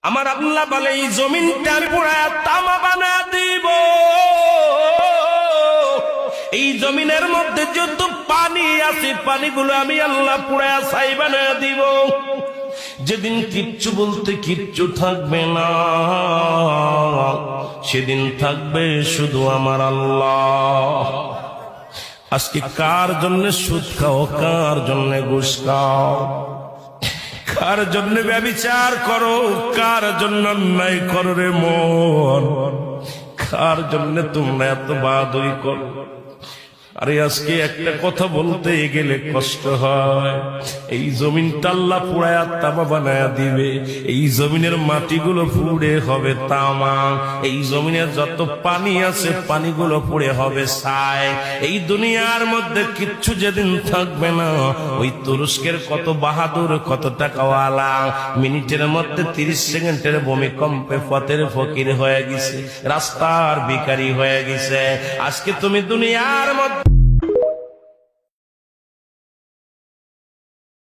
আমার আল্লাহ বলে এই জমিনটা আমি পুরায়া তামা বানা দিব। এই জমিনের মধ্যে যত পানি আছে পানিগুলো আমি আল্লাহ পুরায়া ছাই বানা দিব। যেদিন কিচ্ছু বলতে কিচ্ছু থাকবে না, সেদিন থাকবে শুধু আমার আল্লাহ। আজকে কার জন্য সুদ খাও, কার জন্য ঘুষ খাও, কার জন্য ব্যভিচার করো, কার জন্য অন্যায় করো রে মন, কার জন্য তোমরা এত বাদই করো। আরে আজকে একটা কথা বলতে গেলে কষ্ট হয়। এই জমিনটা আল্লাহ পুরায়া তামা বানায়া দিবে। এই জমিনের মাটিগুলো পুড়ে হবে তামা। এই জমিনের যত পানি আছে পানিগুলো পুড়ে হবে ছাই। এই দুনিয়ার মধ্যে কিচ্ছু যেদিন থাকবে না, ওই তুরস্কের কত বাহাদুর, কত টাকাওয়ালা মিনিটের মধ্যে 30 সেকেন্ডের ভূমিকম্পে পথের ফকির হয়ে গেছে, রাস্তার ভিখারি হয়ে গেছে। আজকে তুমি দুনিয়ার মধ্যে